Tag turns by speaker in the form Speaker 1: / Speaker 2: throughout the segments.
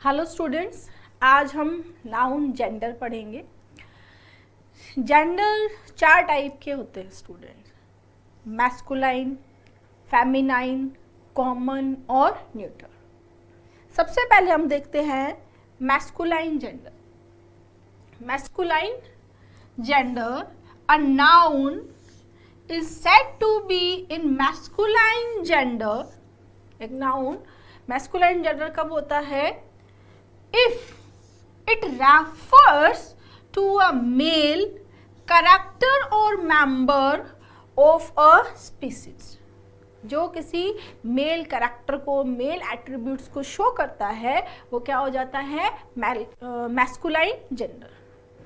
Speaker 1: Hello students, आज हम noun gender पढ़ेंगे। जेंडर 4 टाइप के होते हैं स्टूडेंट्स, मैस्कुलाइन, फेमिनाइन, कॉमन और न्यूट्रल। सबसे पहले हम देखते हैं masculine gender. Masculine gender, a noun is said to be in masculine gender। एक नाउन मैस्कुलाइन जेंडर कब होता है? if it refers to a male character or member of a species। जो किसी मेल कैरेक्टर को, मेल एट्रीब्यूट्स को show करता है, वो क्या हो जाता है? Masculine gender.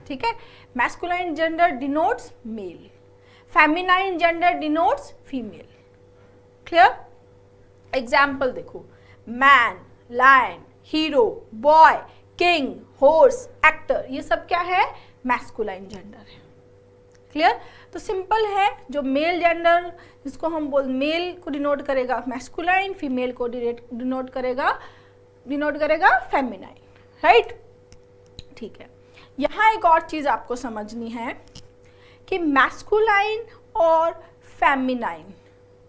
Speaker 1: ठीक है, masculine gender denotes male, feminine gender denotes female. Clear? Example देखो, man, lion, hero, boy, king, horse, actor, ये सब क्या है? मैस्कुलाइन जेंडर है। क्लियर? तो सिंपल है, जो मेल जेंडर जिसको हम मेल को डिनोट करेगा मैस्कुलाइन, फीमेल को डिनोट करेगा फेमिनाइन। राइट? ठीक है, यहाँ एक और चीज आपको समझनी है कि मैस्कुलाइन और फेमिनाइन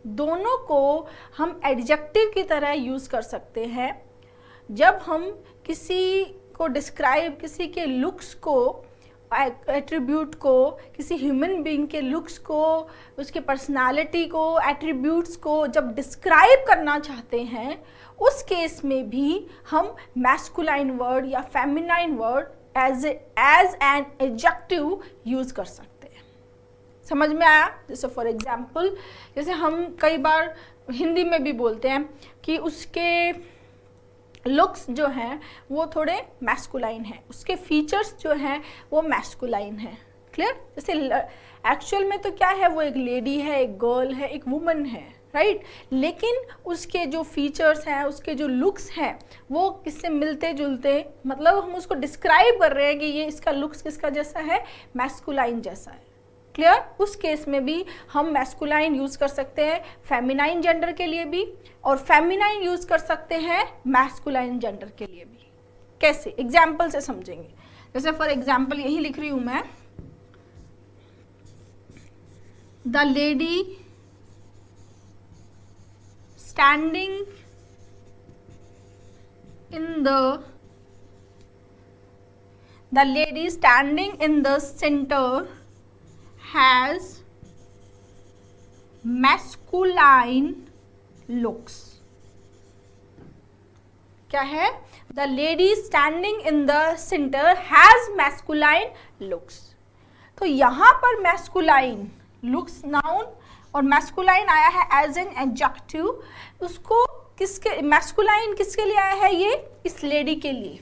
Speaker 1: दोनों को हम एडजेक्टिव की तरह यूज कर सकते हैं जब हम किसी को डिस्क्राइब, किसी के लुक्स को, एट्रीब्यूट को, किसी ह्यूमन बीइंग के लुक्स को, उसके पर्सनालिटी को, एट्रीब्यूट्स को जब डिस्क्राइब करना चाहते हैं, उस केस में भी हम मैस्कुलाइन वर्ड या feminine word as an adjective use कर सकते हैं। समझ में आया? जैसे फॉर एग्जाम्पल, जैसे हम कई बार हिंदी में भी बोलते हैं कि उसके लुक्स जो हैं वो थोड़े मैस्कुलाइन हैं, उसके फीचर्स जो हैं वो मैस्कुलाइन हैं। क्लियर? जैसे एक्चुअल में तो क्या है, वो एक लेडी है, एक गर्ल है, एक वुमन है, राइट? लेकिन उसके जो फीचर्स हैं, उसके जो लुक्स हैं, वो किससे मिलते जुलते, मतलब हम उसको डिस्क्राइब कर रहे हैं कि ये इसका लुक्स किसका जैसा है? मैस्कुलाइन जैसा है। क्लियर? उस केस में भी हम मैस्कुलाइन यूज कर सकते हैं फेमिनाइन जेंडर के लिए भी, और फेमिनाइन यूज कर सकते हैं मैस्कुलाइन जेंडर के लिए भी। कैसे? एग्जाम्पल से समझेंगे। जैसे फॉर एग्जाम्पल यही लिख रही हूं मैं, the lady standing in the centre has masculine looks। क्या है? The lady standing in the center has masculine looks। तो यहां पर masculine looks नाउन और masculine आया है एज एन एडजेक्टिव। उसको किसके, masculine किसके लिए आया है? ये इस लेडी के लिए,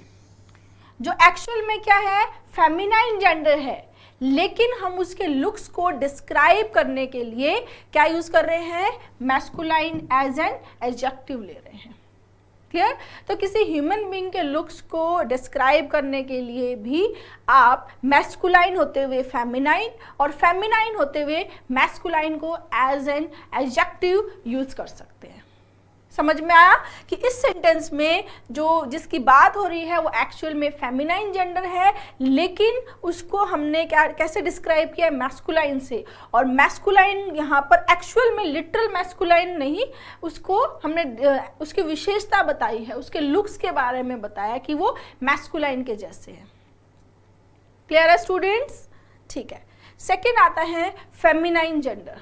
Speaker 1: जो एक्चुअल में क्या है? फेमिनाइन जेंडर है, लेकिन हम उसके लुक्स को डिस्क्राइब करने के लिए क्या यूज कर रहे हैं? मैस्कुलाइन एज एन एडजेक्टिव ले रहे हैं। क्लियर? तो किसी ह्यूमन बीइंग के लुक्स को डिस्क्राइब करने के लिए भी आप मैस्कुलाइन होते हुए फेमिनाइन और फेमिनाइन होते हुए मैस्कुलाइन को एज एन एडजेक्टिव यूज कर सकते हैं। समझ में आया कि इस सेंटेंस में जो जिसकी बात हो रही है वो एक्चुअल में फेमिनाइन जेंडर है, लेकिन उसको हमने कैसे डिस्क्राइब किया? मैस्कुलाइन से। और मैस्कुलाइन यहाँ पर एक्चुअल में लिटरल मैस्कुलाइन नहीं, उसको हमने उसकी विशेषता बताई है, उसके लुक्स के बारे में बताया कि वो मैस्कुलाइन के जैसे हैं। क्लियर है स्टूडेंट्स? ठीक है, सेकेंड आता है फेमिनाइन जेंडर।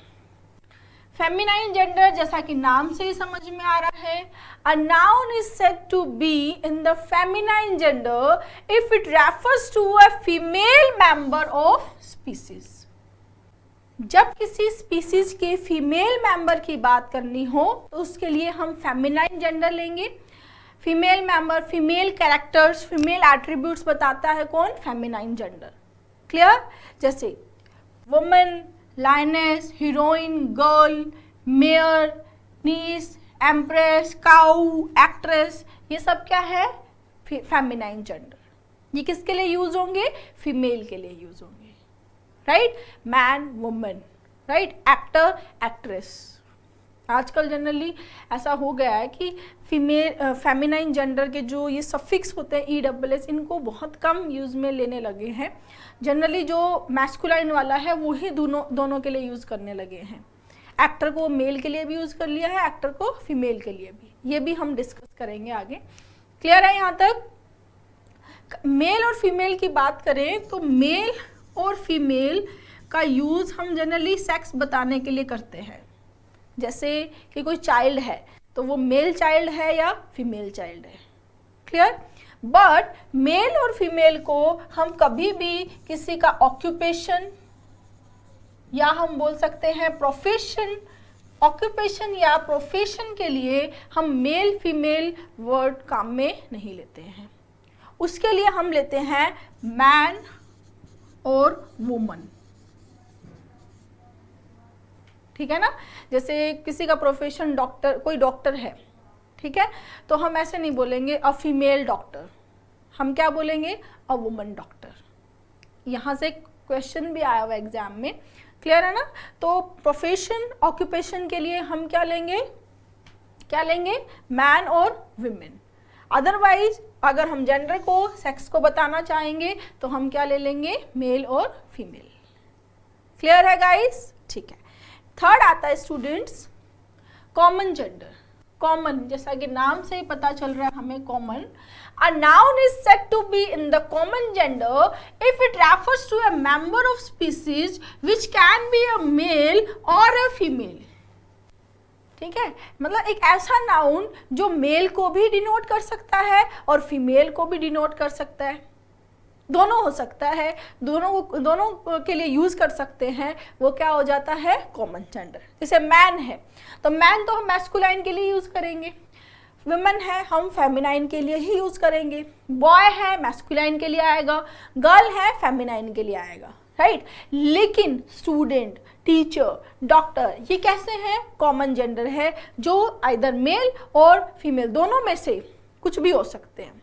Speaker 1: फेमिनाइन जेंडर, जैसा कि नाम से ही समझ में आ रहा है, a noun is said to be in the feminine gender if it refers to a female member of species. जब किसी स्पीसीज के फीमेल मेंबर की बात करनी हो तो उसके लिए हम फेमिनाइन जेंडर लेंगे। Female member, female characters, female attributes बताता है कौन? Feminine gender. क्लियर? जैसे woman, lioness, heroine, girl, mare, niece, empress, cow, actress, ये सब क्या है? Feminine gender. ये किसके लिए यूज होंगे? फीमेल के लिए यूज होंगे। Right? Man, woman, right? Actor, actress. आजकल जनरली ऐसा हो गया है कि फेमिनाइन जेंडर के जो ये सफिक्स होते हैं ESS, इनको बहुत कम यूज़ में लेने लगे हैं। जनरली जो मैस्कुलाइन वाला है वो ही दोनों के लिए यूज़ करने लगे हैं। एक्टर को मेल के लिए भी यूज़ कर लिया है, एक्टर को फीमेल के लिए भी, ये भी हम डिस्कस करेंगे आगे। क्लियर है यहाँ तक? मेल और फीमेल की बात करें तो मेल और फीमेल का यूज़ हम जनरली सेक्स बताने के लिए करते हैं। जैसे कि कोई चाइल्ड है तो वो मेल चाइल्ड है या फीमेल चाइल्ड है। क्लियर? बट मेल और फीमेल को हम कभी भी किसी का ऑक्यूपेशन या हम बोल सकते हैं प्रोफेशन, ऑक्यूपेशन या प्रोफेशन के लिए हम मेल फीमेल वर्ड काम में नहीं लेते हैं। उसके लिए हम लेते हैं मैन और वुमन। ठीक है ना? जैसे किसी का प्रोफेशन डॉक्टर, कोई डॉक्टर है, ठीक है, तो हम ऐसे नहीं बोलेंगे अ फीमेल डॉक्टर, हम क्या बोलेंगे? A woman doctor. यहाँ से क्वेश्चन भी आया हुआ एग्जाम में। क्लियर है ना? तो प्रोफेशन ऑक्यूपेशन के लिए हम क्या लेंगे? मैन और विमेन। अदरवाइज अगर हम जेंडर को, सेक्स को बताना चाहेंगे तो हम क्या ले लेंगे? मेल और फीमेल। क्लियर है गाइस? ठीक है। थर्ड आता है स्टूडेंट्स कॉमन जेंडर। कॉमन, जैसा कि नाम से ही पता चल रहा है हमें common. A noun is said to be in the common gender if it refers to a member of species which can be a male or a female. ठीक है, मतलब एक ऐसा नाउन जो मेल को भी डिनोट कर सकता है और फीमेल को भी डिनोट कर सकता है, दोनों हो सकता है, दोनों के लिए यूज कर सकते हैं, वो क्या हो जाता है? Common gender. जैसे मैन है तो मैन तो हम मैस्कुलाइन के लिए यूज करेंगे, वुमेन है हम फेमिनाइन के लिए ही यूज करेंगे, बॉय है मैस्कुलाइन के लिए आएगा, गर्ल है फेमिनाइन के लिए आएगा, राइट। लेकिन स्टूडेंट, टीचर, डॉक्टर ये कैसे हैं? कॉमन जेंडर है, जो आइदर मेल और फीमेल दोनों में से कुछ भी हो सकते हैं।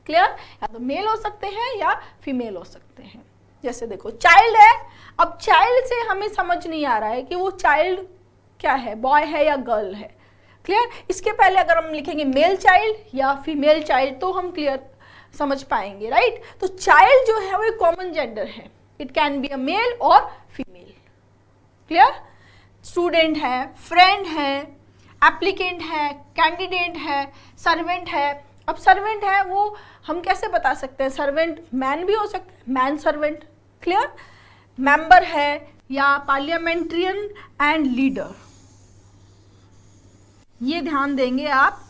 Speaker 1: क्लियर? या तो मेल हो सकते हैं या फीमेल हो सकते हैं। जैसे देखो चाइल्ड है, अब चाइल्ड से हमें समझ नहीं आ रहा है कि वो चाइल्ड क्या है, बॉय है या गर्ल है। क्लियर? इसके पहले अगर हम लिखेंगे मेल चाइल्ड या फीमेल चाइल्ड तो हम क्लियर समझ पाएंगे, राइट। तो चाइल्ड जो है वो एक कॉमन जेंडर है, it can be a male और फीमेल। क्लियर? स्टूडेंट है, फ्रेंड है, एप्लीकेंट है, कैंडिडेट है, सर्वेंट है। अब सर्वेंट है वो हम कैसे बता सकते हैं? सर्वेंट मैन भी हो सकता है, मैन सर्वेंट। क्लियर? मेंबर है या पार्लियामेंट्रियन एंड लीडर, ये ध्यान देंगे आप।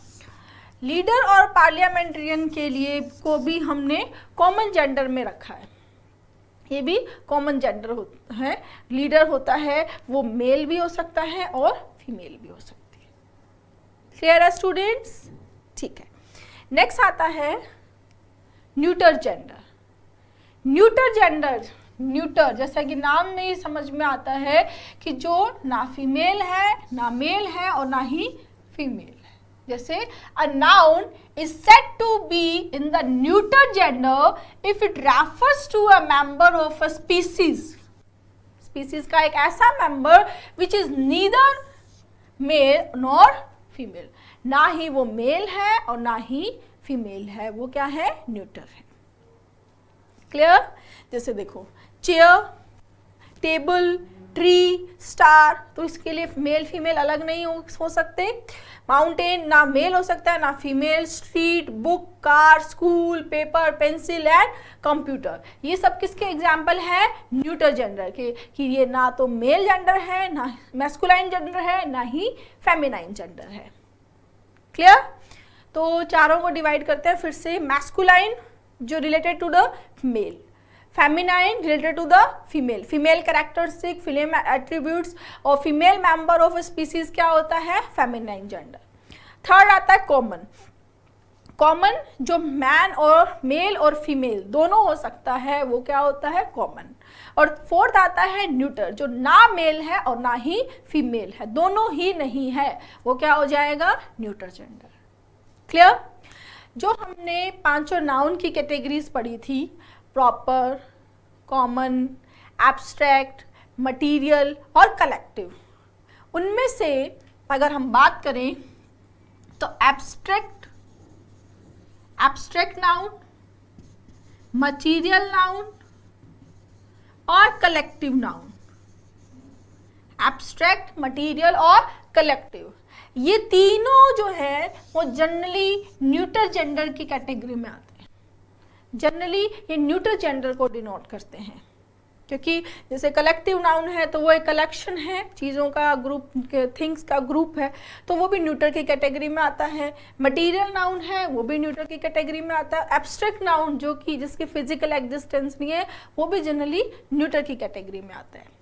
Speaker 1: लीडर और पार्लियामेंट्रियन के लिए को भी हमने कॉमन जेंडर में रखा है, ये भी कॉमन जेंडर होता है। लीडर होता है वो मेल भी हो सकता है और फीमेल भी हो सकती है। क्लियर है स्टूडेंट्स? ठीक है। नेक्स्ट आता है neuter gender. Neuter gender, neuter जैसा कि नाम में ही समझ में आता है कि जो ना फीमेल है, ना मेल है और ना ही फीमेल है। जैसे a noun is said to be in the neuter gender if it refers to a member of a species. Species का एक ऐसा member which is neither male nor female, ना ही वो मेल है और ना ही फीमेल है, वो क्या है? न्यूटर है। क्लियर? जैसे देखो चेयर, टेबल, ट्री, स्टार, तो इसके लिए मेल फीमेल अलग नहीं हो सकते। माउंटेन ना मेल हो सकता है ना female. Street, book, car, school, paper, pencil and computer, ये सब किसके एग्जाम्पल है? न्यूटर जेंडर के, कि ये ना तो मेल जेंडर है, ना मैस्कुलाइन जेंडर है, ना ही फेमिनाइन जेंडर है। क्लियर? तो चारों को डिवाइड करते हैं फिर से। मैस्कुलाइन जो related to the male, feminine related to the female, female characteristic, female attributes, और फीमेल मेंबर ऑफ स्पीसीज क्या होता है? Feminine gender. थर्ड आता है कॉमन। कॉमन जो मैन और मेल और फीमेल दोनों हो सकता है, वो क्या होता है? कॉमन। और फोर्थ आता है न्यूटर, जो ना मेल है और ना ही फीमेल है, दोनों ही नहीं है, वो क्या हो जाएगा? Neuter gender. क्लियर? जो हमने पांचों नाउन की कैटेगरीज पढ़ी थी, प्रॉपर, कॉमन, एब्स्ट्रैक्ट, मटीरियल और कलेक्टिव, उनमें से अगर हम बात करें तो एब्स्ट्रैक्ट नाउन, मटीरियल नाउन और कलेक्टिव नाउन। एब्स्ट्रैक्ट, मटीरियल और कलेक्टिव, ये तीनों जो है वो जनरली न्यूटर जेंडर की कैटेगरी में आते हैं। जनरली ये न्यूटर जेंडर को डिनोट करते हैं, क्योंकि जैसे कलेक्टिव नाउन है तो वो एक कलेक्शन है, चीज़ों का ग्रुप, थिंग्स का ग्रुप है, तो वो भी न्यूटर की कैटेगरी में आता है। मटीरियल नाउन है वो भी न्यूटर की कैटेगरी में आता है। एब्स्ट्रैक्ट नाउन जो कि जिसकी फिजिकल एग्जिस्टेंस नहीं है वो भी जनरली न्यूटर की कैटेगरी में आता है।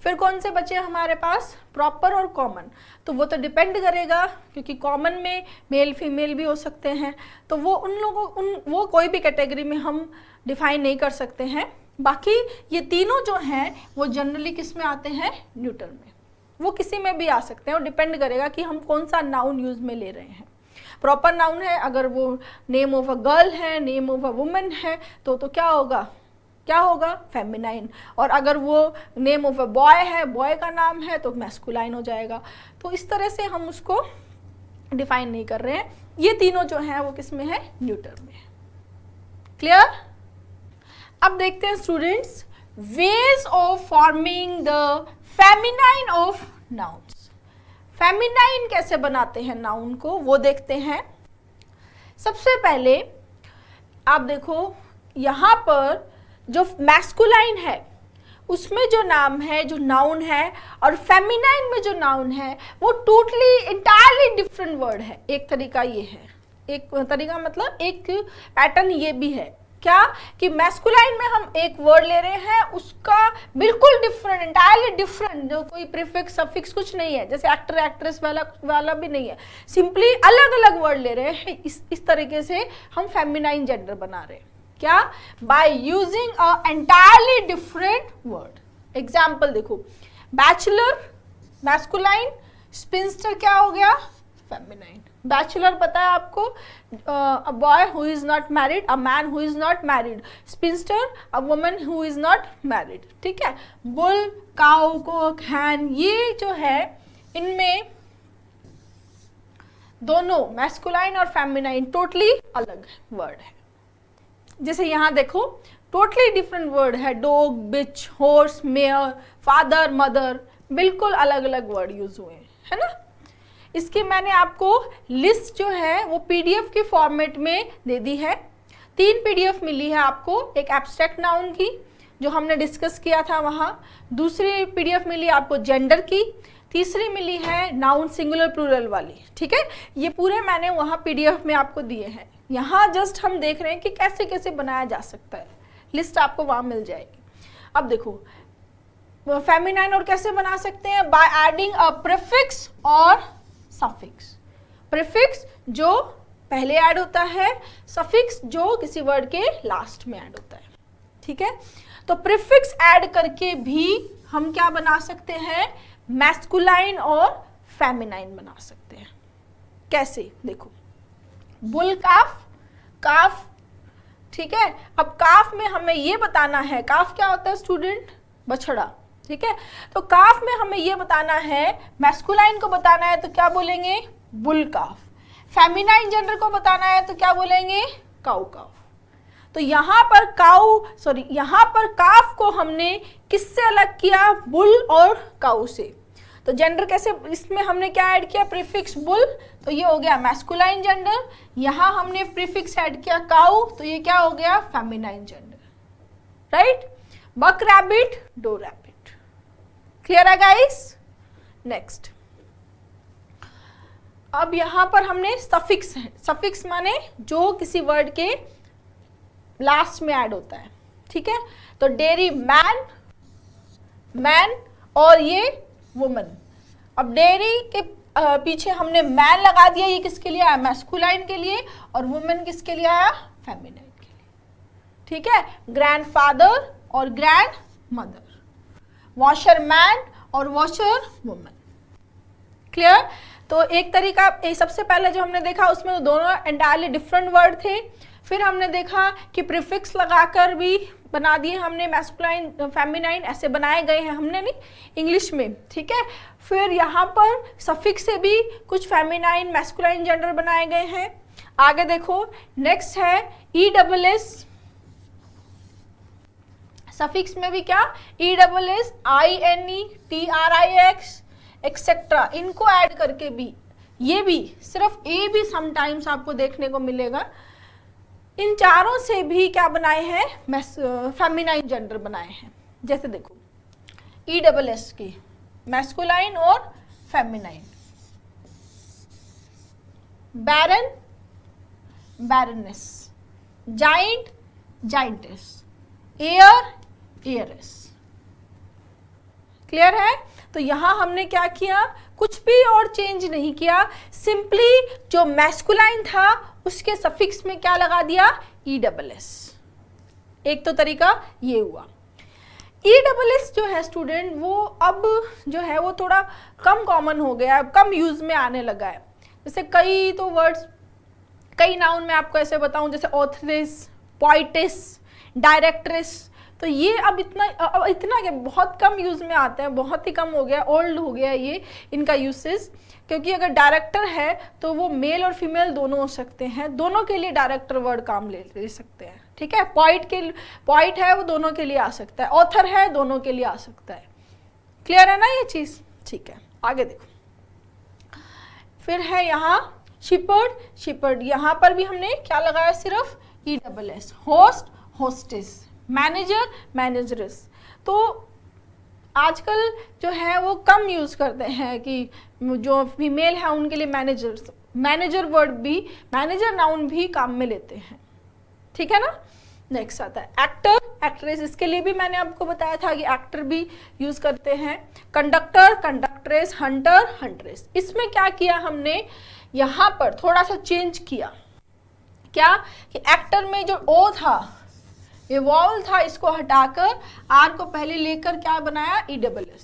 Speaker 1: फिर कौन से बचे हमारे पास? प्रॉपर और कॉमन। तो वो तो डिपेंड करेगा, क्योंकि कॉमन में मेल फीमेल भी हो सकते हैं, तो वो उन लोगों वो कोई भी कैटेगरी में हम डिफाइन नहीं कर सकते हैं। बाकी ये तीनों जो हैं वो जनरली किस में आते हैं? न्यूटर में। वो किसी में भी आ सकते हैं और डिपेंड करेगा कि हम कौन सा नाउन यूज में ले रहे हैं। प्रॉपर नाउन है, अगर वो नेम ऑफ अ गर्ल है, नेम ऑफ अ वुमन है, तो क्या होगा? फेमिनाइन। और अगर वो नेम ऑफ अ बॉय है, बॉय का नाम है, तो मैस्कुलाइन हो जाएगा। तो इस तरह से हम उसको डिफाइन नहीं कर रहे हैं। ये तीनों जो हैं वो किस में है? न्यूटर में। क्लियर? अब देखते हैं students, ways of forming the feminine of nouns. Feminine कैसे बनाते हैं नाउन को, वो देखते हैं। सबसे पहले आप देखो, यहाँ पर जो मैस्कुलाइन है उसमें जो नाम है, जो नाउन है, और फेमिनाइन में जो नाउन है, वो टोटली इंटायरली डिफरेंट वर्ड है। एक तरीका ये है, एक तरीका मतलब एक पैटर्न ये भी है क्या, कि मैस्कुलाइन में हम एक वर्ड ले रहे हैं, उसका बिल्कुल डिफरेंट, इंटायरली डिफरेंट, जो कोई प्रीफिक्स सफिक्स कुछ नहीं है, जैसे एक्टर एक्ट्रेस वाला भी नहीं है, सिंपली अलग अलग वर्ड ले रहे हैं। इस तरीके से हम फेमिनाइन जेंडर बना रहे हैं। क्या? By using a entirely different word. Example देखो, बैचलर मैस्कुलाइन, स्पिंस्टर क्या हो गया? फेमिनाइन। बैचलर पता है आपको, a boy who is not married, a man who is not married. Sphincter, a woman who is not married. ठीक है। Bull, cow, Coke, हैन, ये जो है इनमें दोनों मैस्कुलाइन और फेमिनाइन टोटली अलग वर्ड है। जैसे यहाँ देखो, टोटली डिफरेंट वर्ड है, डॉग, बिच, हॉर्स, मेयर, फादर, मदर, बिल्कुल अलग अलग वर्ड यूज हुए हैं, है ना। इसकी मैंने आपको लिस्ट जो है वो पीडीएफ के फॉर्मेट में दे दी है। 3 पीडीएफ मिली है आपको, एक एब्स्ट्रैक्ट नाउन की जो हमने डिस्कस किया था वहाँ, दूसरी पीडीएफ मिली आपको जेंडर की, तीसरी मिली है नाउन सिंगुलर प्लूरल वाली। ठीक है, ये पूरे मैंने वहाँ पीडीएफ में आपको दिए हैं। यहाँ जस्ट हम देख रहे हैं कि कैसे कैसे बनाया जा सकता है, लिस्ट आपको वहाँ मिल जाएगी। अब देखो फेमिनाइन और कैसे बना सकते हैं? बाय एडिंग अ प्रीफिक्स और सफिक्स। प्रीफिक्स जो पहले ऐड होता है, सफिक्स जो किसी वर्ड के लास्ट में ऐड होता है। ठीक है, तो प्रीफिक्स ऐड करके भी हम क्या बना सकते हैं? मैस्कुलाइन और फेमिनाइन बना सकते हैं। कैसे? देखो, बुल काफ, काफ। ठीक है, अब काफ में हमें ये बताना है, काफ क्या होता है स्टूडेंट? बछड़ा। ठीक है, तो काफ में हमें ये बताना है, मैस्कुलाइन को बताना है तो क्या बोलेंगे? बुल काफ। फेमिनाइन जेंडर को बताना है तो क्या बोलेंगे? काउ काफ। तो यहाँ पर काफ को हमने किससे अलग किया? बुल और काउ से। तो जेंडर कैसे, इसमें हमने क्या ऐड किया? प्रीफिक्स बुल, तो ये हो गया मैस्कुलाइन जेंडर। यहाँ हमने प्रीफिक्स ऐड किया काउ, तो ये क्या हो गया? Feminine gender. राइट? बक रैबिट, डो रैबिट। क्लियर है गाइस? नेक्स्ट, अब यहाँ पर हमने सफिक्स है। सफिक्स माने जो किसी वर्ड के लास्ट में ऐड होता है। ठीक है, तो डेयरी मैन, मैन, और ये वुमन। अब डेयरी के पीछे हमने मैन लगा दिया, ये किसके लिए आया? मैस्कुलाइन के लिए, और वुमेन किसके लिए आया? फेमिनाइन के लिए। ठीक है, ग्रैंडफादर और ग्रैंड मदर, वॉशर मैन और वॉशर वुमन। क्लियर? तो एक तरीका, सबसे पहले जो हमने देखा उसमें तो दोनों एंटायरली डिफरेंट वर्ड थे। फिर हमने देखा कि प्रीफिक्स लगाकर भी बना दिए हमने, मैस्कुलाइन फेमिनाइन ऐसे बनाए गए हैं हमने नहीं इंग्लिश में, ठीक है। फिर यहाँ पर सफिक्स से भी कुछ फेमिनाइन मैस्कुलाइन जेंडर बनाए गए हैं। आगे देखो, नेक्स्ट है ESS, सफिक्स में भी क्या ESS, INE, TRIX एक्सेट्रा, इनको ऐड करके भी, ये भी सिर्फ ए भी समटाइम्स आपको देखने को मिलेगा, इन चारों से भी क्या बनाए हैं, फेमिनाइन जेंडर बनाए हैं। जैसे देखो ESS की मैस्कुलाइन और फेमिनाइन, बैरन barrenness, giant जाइंटेस, air Aires. Clear है? तो यहां हमने क्या किया, कुछ भी और चेंज नहीं किया, सिंपली जो मैस्कुलाइन था उसके सफिक्स में क्या लगा दिया, ESS। एक तो तरीका ये हुआ। ESS जो है स्टूडेंट, वो अब जो है वो थोड़ा कम कॉमन हो गया है, कम यूज में आने लगा है। जैसे कई तो वर्ड्स, कई नाउन में आपको ऐसे बताऊं, जैसे ऑथरेस, पोइटेस, डायरेक्ट्रेस, तो ये अब इतना क्या बहुत कम यूज में आते हैं, बहुत ही कम हो गया, ओल्ड हो गया ये इनका यूसेज। क्योंकि अगर डायरेक्टर है तो वो मेल और फीमेल दोनों हो सकते हैं, दोनों के लिए डायरेक्टर वर्ड काम ले सकते हैं, ठीक है। पॉइट है वो दोनों के लिए आ सकता है, ऑथर है दोनों के लिए आ सकता है। क्लियर है ना ये चीज? ठीक है, आगे देखो। फिर है यहाँ शिपर्ड, यहाँ पर भी हमने क्या लगाया, सिर्फ ESS। Host hostess, manager manageress. तो आजकल जो है वो कम यूज करते हैं कि जो फीमेल है उनके लिए मैनेजर वर्ड भी, मैनेजर नाउन भी काम में लेते हैं, ठीक है ना। नेक्स्ट आता है एक्टर एक्ट्रेस, इसके लिए भी मैंने आपको बताया था कि एक्टर भी यूज करते हैं। Conductor conductress, hunter huntress. इसमें क्या किया हमने, यहाँ पर थोड़ा सा चेंज किया, क्या कि एक्टर में जो ओ था, ये वॉवल था, इसको हटाकर आर को पहले लेकर क्या बनाया, ESS।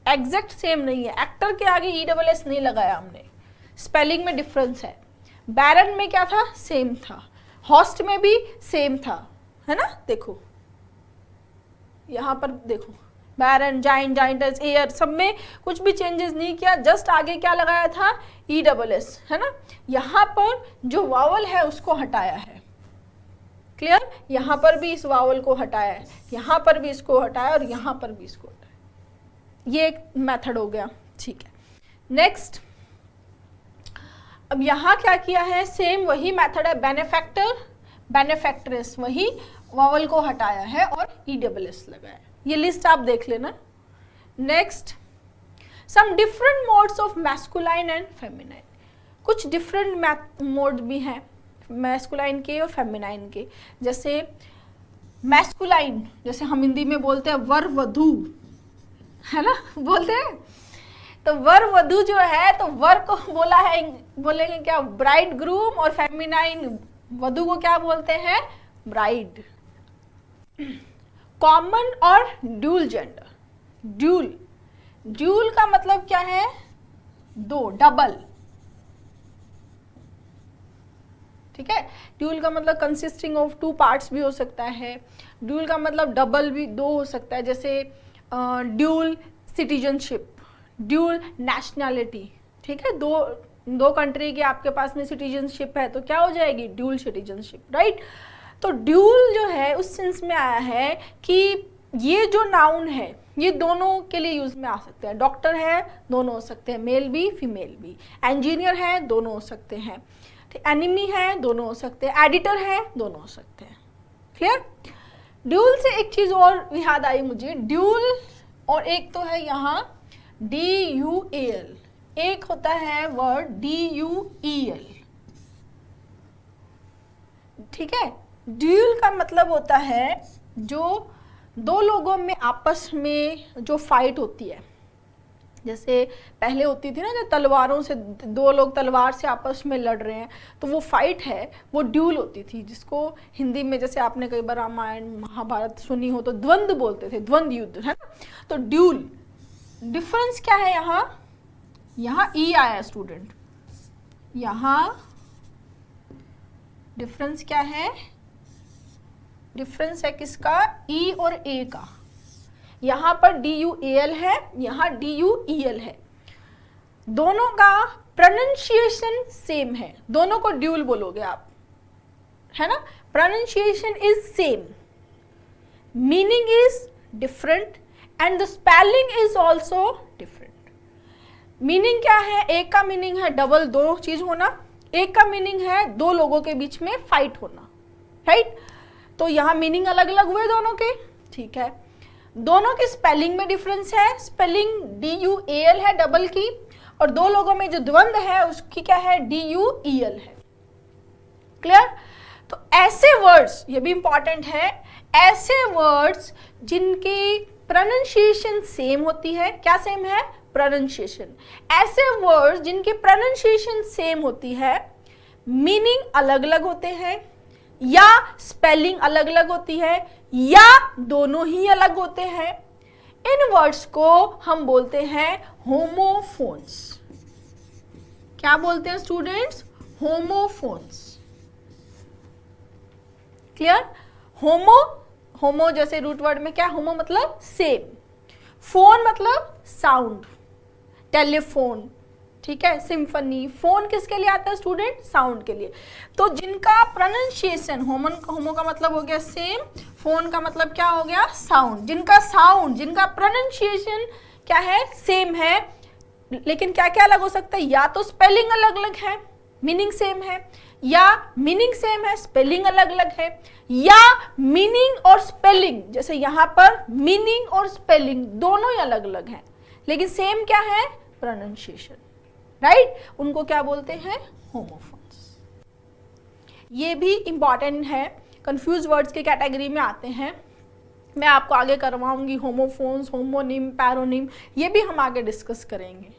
Speaker 1: एग्जैक्ट सेम नहीं है, एक्टर के आगे ESS नहीं लगाया हमने, स्पेलिंग में डिफरेंस है। बैरन में क्या था, सेम था, होस्ट में भी सेम था, है ना। देखो यहाँ पर देखो, बैरन, जाइंट, जाइंटस, एयर, सब में कुछ भी चेंजेस नहीं किया, जस्ट आगे क्या लगाया था, ESS, है ना। यहाँ पर जो वावल है उसको हटाया है। क्लियर? यहाँ पर भी इस वावल को हटाया है, यहाँ पर भी इसको हटाया और यहाँ पर भी इसको हटाया। ये एक मेथड हो गया, ठीक है। नेक्स्ट, अब यहाँ क्या किया है, सेम वही मेथड है, बेनेफैक्टर बेनेफैक्ट्रेस, वही वावल को हटाया है और ESS लगाया। ये लिस्ट आप देख लेना। Next, some different modes of masculine and feminine, कुछ डिफरेंट मोड भी हैं मैस्कुलाइन के और फेमिनाइन के। जैसे मैस्कुलाइन, जैसे हम हिंदी में बोलते हैं वर वधू, है ना, बोलते हैं। तो वर वधू जो है, तो वर को बोलेंगे क्या, ब्राइड ग्रूम, और फेमिनाइन वधू को क्या बोलते हैं, ब्राइड। कॉमन और ड्यूल जेंडर, ड्यूल का मतलब क्या है, दो, डबल, ठीक है। ड्यूल का मतलब कंसिस्टिंग ऑफ 2 पार्ट्स भी हो सकता है, ड्यूल का मतलब डबल भी 2 हो सकता है, जैसे ड्यूल सिटीजनशिप, ड्यूल नेशनैलिटी, ठीक है। दो कंट्री की आपके पास में सिटीजनशिप है तो क्या हो जाएगी, ड्यूल सिटीजनशिप, राइट। तो ड्यूल जो है उस सेंस में आया है कि ये जो नाउन है ये दोनों के लिए यूज में आ सकते हैं। डॉक्टर है, दोनों हो सकते हैं, मेल भी फीमेल भी। इंजीनियर है, दोनों हो सकते हैं। एनिमी है, दोनों हो सकते हैं। एडिटर है, दोनों हो सकते हैं। क्लियर? ड्यूल से एक चीज और याद आई मुझे, ड्यूल और एक तो है यहाँ DUAL, एक होता है वर्ड DUEL, ठीक है। ड्यूल का मतलब होता है जो दो लोगों में आपस में जो फाइट होती है, जैसे पहले होती थी ना, जो तलवारों से, दो लोग तलवार से आपस में लड़ रहे हैं, तो वो फाइट है, वो ड्यूल होती थी, जिसको हिंदी में जैसे आपने कई बार रामायण महाभारत सुनी हो तो द्वंद्व बोलते थे, द्वंद्व युद्ध, है ना। तो ड्यूल, डिफरेंस क्या है यहाँ ई आया स्टूडेंट, यहाँ डिफरेंस क्या है, डिफरेंस है किसका, ई और ए का। यहाँ पर DUAL है, यहाँ DUEL है। दोनों का प्रोनाउंसिएशन सेम है, दोनों को ड्यूल बोलोगे आप, है ना। Pronunciation is same, meaning is different and the spelling is also different. Meaning क्या है, एक का मीनिंग है डबल, दो चीज होना, एक का मीनिंग है दो लोगों के बीच में फाइट होना, राइट। तो यहाँ मीनिंग अलग अलग हुए दोनों के, ठीक है। दोनों की स्पेलिंग में डिफरेंस है, स्पेलिंग DUAL है डबल की, और दो लोगों में जो द्वंद है उसकी क्या है, DUEL है। क्लियर। तो ऐसे वर्ड्स, ये भी इंपॉर्टेंट है, ऐसे वर्ड्स जिनकी प्रोनाउंसिएशन सेम होती है, क्या सेम है, प्रोनाउंसिएशन। ऐसे वर्ड्स जिनकी प्रोनाउंसिएशन सेम होती है, मीनिंग अलग अलग होते हैं, या स्पेलिंग अलग अलग होती है, या दोनों ही अलग होते हैं, इन वर्ड्स को हम बोलते हैं होमोफोन्स। क्या बोलते हैं स्टूडेंट्स, होमोफोन्स। क्लियर। होमो जैसे रूट वर्ड में क्या, होमो मतलब सेम, फोन मतलब साउंड, टेलीफोन, ठीक है, सिम्फनी। फोन किसके लिए आता है स्टूडेंट, साउंड के लिए। तो जिनका प्रोनाउंसिएशन, होमो का मतलब हो गया सेम, फोन का मतलब क्या हो गया, साउंड। जिनका प्रोनाउंसिएशन क्या है, सेम है, लेकिन क्या क्या अलग हो सकता है, या तो स्पेलिंग अलग अलग है, मीनिंग सेम है, या मीनिंग सेम है, स्पेलिंग अलग अलग है, या मीनिंग और स्पेलिंग, जैसे यहाँ पर मीनिंग और स्पेलिंग दोनों ही अलग अलग हैं, लेकिन सेम क्या है, प्रोनाउंसिएशन, राइट। उनको क्या बोलते हैं, होमोफोन्स। ये भी इंपॉर्टेंट है, कंफ्यूज वर्ड्स के कैटेगरी में आते हैं। मैं आपको आगे करवाऊंगी होमोफोन्स, होमोनिम, पैरोनिम, ये भी हम आगे डिस्कस करेंगे।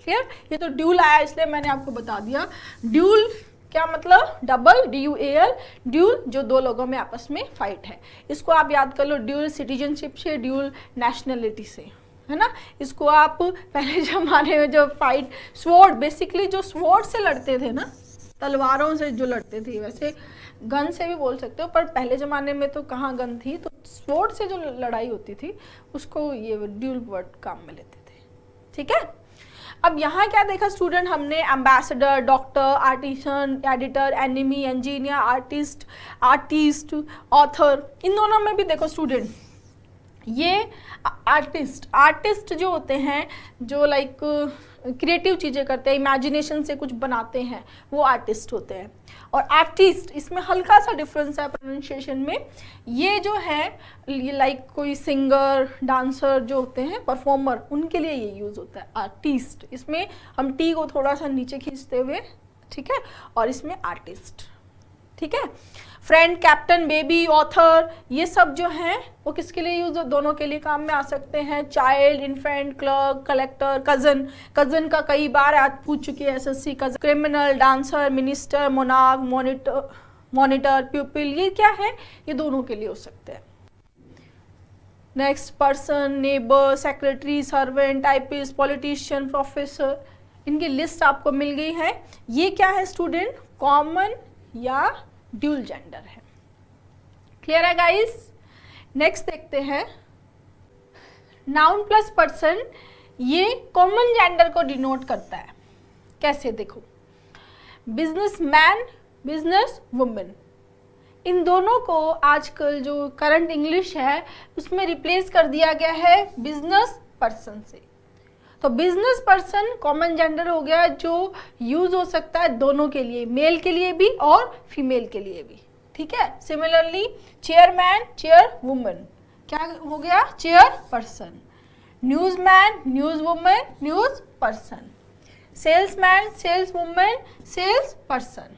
Speaker 1: क्लियर। ये तो ड्यूल आया इसलिए मैंने आपको बता दिया। ड्यूल क्या मतलब, डबल, DUAL, ड्यूल जो दो लोगों में आपस में फाइट है। इसको आप याद कर लो, ड्यूल सिटीजनशिप से, ड्यूल नेशनलिटी से, है ना। इसको आप पहले जमाने में जो फाइट, स्वॉर्ड, बेसिकली जो स्वॉर्ड से लड़ते थे ना, तलवारों से जो लड़ते थे, वैसे गन से भी बोल सकते हो, पर पहले ज़माने में तो कहाँ गन थी, तो स्वॉर्ड से जो लड़ाई होती थी उसको ये ड्यूल वर्ड काम में लेते थे, ठीक है। अब यहाँ क्या देखा स्टूडेंट हमने, ambassador, doctor, artisan, editor, enemy, engineer, artist, author, इन दोनों में भी देखो स्टूडेंट, ये आर्टिस्ट जो होते हैं, जो लाइक क्रिएटिव चीज़ें करते हैं, इमेजिनेशन से कुछ बनाते हैं, वो आर्टिस्ट होते हैं। और आर्टिस्ट, इसमें हल्का सा डिफरेंस है प्रोनाउंसिएशन में। ये जो है ये लाइक कोई सिंगर, डांसर जो होते हैं, परफॉर्मर, उनके लिए ये यूज़ होता है आर्टिस्ट। इसमें हम टी को थोड़ा सा नीचे खींचते हुए, ठीक है, और इसमें आर्टिस्ट, ठीक है। फ्रेंड, कैप्टन, बेबी, ऑथर, ये सब जो हैं वो किसके लिए यूज, दोनों के लिए काम में आ सकते हैं। Child, infant, clerk, collector, cousin का कई बार आज पूछ चुकी है SSC, cousin, criminal, dancer, minister, monarch, monitor, प्यूपिल, ये क्या है, ये दोनों के लिए हो सकते हैं। Next, person, neighbour, secretary, servant, typist, politician, professor, इनकी लिस्ट आपको मिल गई है। ये क्या है स्टूडेंट, कॉमन या ड्यूल जेंडर है। क्लियर है गाइस। नेक्स्ट देखते हैं, नाउन प्लस पर्सन, ये कॉमन जेंडर को डिनोट करता है। कैसे, देखो, बिजनेसमैन, बिजनेस वुमेन, इन दोनों को आजकल जो करंट इंग्लिश है उसमें रिप्लेस कर दिया गया है बिजनेस पर्सन से। तो बिजनेस पर्सन कॉमन जेंडर हो गया, जो यूज हो सकता है दोनों के लिए, मेल के लिए भी और फीमेल के लिए भी, ठीक है। सिमिलरली चेयरमैन, चेयर वुमन, क्या हो गया, chairperson. Newsman, newswoman, newsperson. Salesman, saleswoman, salesperson.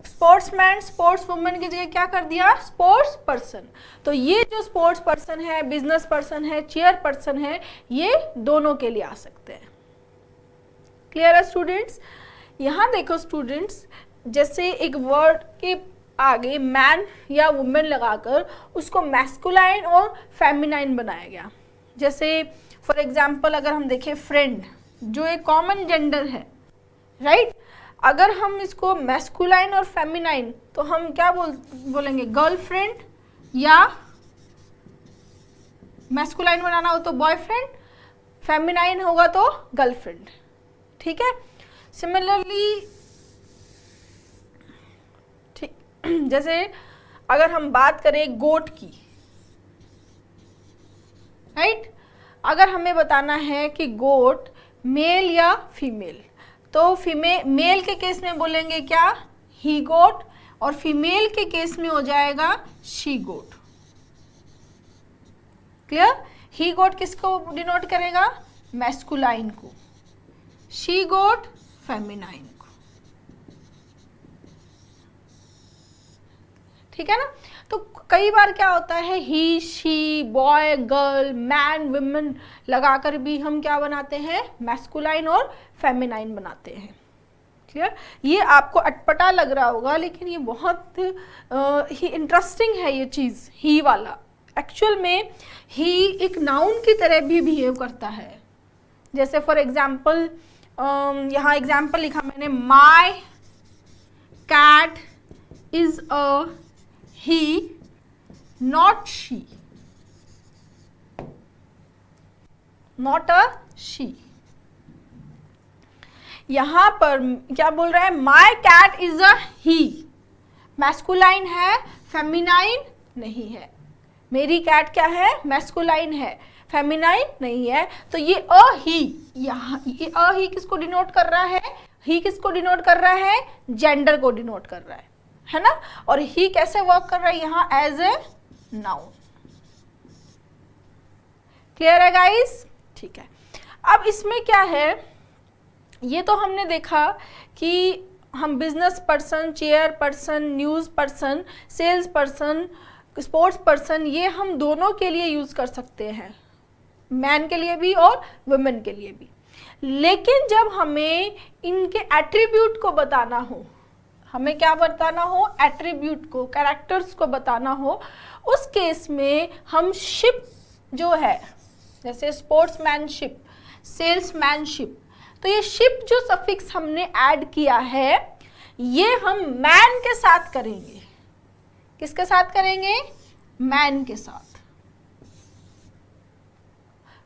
Speaker 1: Sportsman, sportswoman की जगह क्या कर दिया, स्पोर्ट्स पर्सन। तो ये जो स्पोर्ट्स पर्सन है, बिजनेस पर्सन है, चेयर पर्सन है, ये दोनों के लिए आ सकते हैं। क्लियर है स्टूडेंट्स। यहाँ देखो स्टूडेंट्स, जैसे एक वर्ड के आगे मैन या वुमेन लगाकर उसको मैस्कुलाइन और फेमिनाइन बनाया गया। जैसे फॉर एग्जाम्पल अगर हम देखें फ्रेंड, जो एक कॉमन जेंडर है, राइट, अगर हम इसको मैस्कुलाइन और फेमिनाइन, तो हम क्या बोलेंगे, गर्लफ्रेंड, या मैस्कुलाइन बनाना हो तो बॉयफ्रेंड, फेमिनाइन होगा तो गर्लफ्रेंड, ठीक है। सिमिलरली ठीक, जैसे अगर हम बात करें गोट की, राइट, अगर हमें बताना है कि गोट मेल या फीमेल, तो मेल के केस में बोलेंगे क्या, ही गोट, और फीमेल के केस में हो जाएगा शी गोट। क्लियर? ही गोट किसको डिनोट करेगा, मैस्कुलाइन को, शी गोट फेमिनाइन को, ठीक है ना। तो कई बार क्या होता है, he, she, boy, girl, man, women लगाकर भी हम क्या बनाते हैं, मैस्कुलाइन और फेमिनाइन बनाते हैं। क्लियर? ये आपको अटपटा लग रहा होगा, लेकिन ये बहुत ही इंटरेस्टिंग है ये चीज़, ही वाला। एक्चुअल में ही एक नाउन की तरह भी बिहेव करता है। जैसे फॉर एग्जाम्पल, यहाँ एग्जाम्पल लिखा मैंने, my cat is a he, not she, not a she. यहां पर क्या बोल रहा है, my cat is a he, masculine है, फेमिनाइन नहीं है। मेरी कैट क्या है, मैस्कुलाइन है, फेमिनाइन नहीं है। तो ये अ ही, यहाँ ये अ ही किसको डिनोट कर रहा है, ही किसको डिनोट कर रहा है, जेंडर को डिनोट कर रहा है ना। और ही कैसे वर्क कर रहा है यहाँ, एज ए नाउन। क्लियर है गाइस? ठीक है। अब इसमें क्या है, ये तो हमने देखा कि हम business person, chairperson, news person, salesperson, sportsperson, ये हम दोनों के लिए यूज़ कर सकते हैं, मैन के लिए भी और वुमेन के लिए भी। लेकिन जब हमें इनके एट्रीब्यूट को बताना हो, हमें क्या बताना हो, एट्रीब्यूट को, कैरेक्टर्स को बताना हो, उस केस में हम शिप जो है, जैसे स्पोर्ट्समैनशिप, सेल्समैनशिप, तो ये शिप जो सफिक्स हमने ऐड किया है, ये हम मैन के साथ करेंगे। किसके साथ करेंगे, मैन के साथ।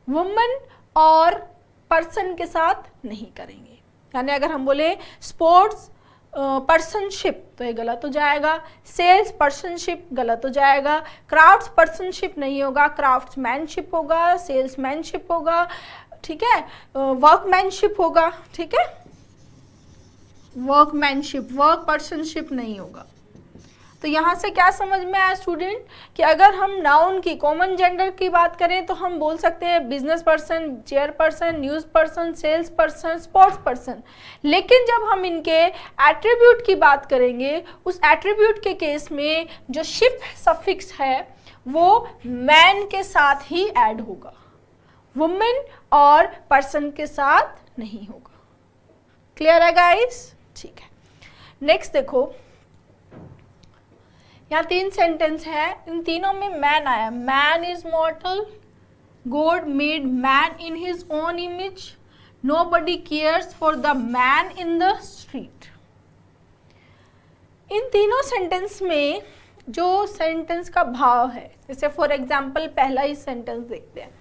Speaker 1: वुमन और पर्सन के साथ नहीं करेंगे। यानी अगर हम बोले स्पोर्ट्स पर्सनशिप तो ये गलत हो जाएगा, सेल्स पर्सनशिप गलत हो जाएगा, क्राफ्ट्स पर्सनशिप नहीं होगा, क्राफ्ट्समैनशिप होगा, सेल्समैनशिप होगा, ठीक है, वर्कमैनशिप होगा, ठीक है, वर्कमैनशिप, वर्क पर्सनशिप नहीं होगा। तो यहाँ से क्या समझ में आया स्टूडेंट, कि अगर हम नाउन की कॉमन जेंडर की बात करें तो हम बोल सकते हैं business person, chairperson, news person, salesperson, sportsperson. लेकिन जब हम इनके एट्रीब्यूट की बात करेंगे, उस एट्रीब्यूट के केस में जो शिप सफिक्स है वो मैन के साथ ही ऐड होगा, वुमेन और पर्सन के साथ नहीं होगा। क्लियर है गाइस? ठीक है। नेक्स्ट देखो, यहाँ 3 सेंटेंस है, इन तीनों में मैन आया। Man is mortal, God made man in his own image, nobody cares for the man in the street. इन तीनों सेंटेंस में जो सेंटेंस का भाव है, जैसे फॉर एग्जाम्पल पहला ही सेंटेंस देखते हैं।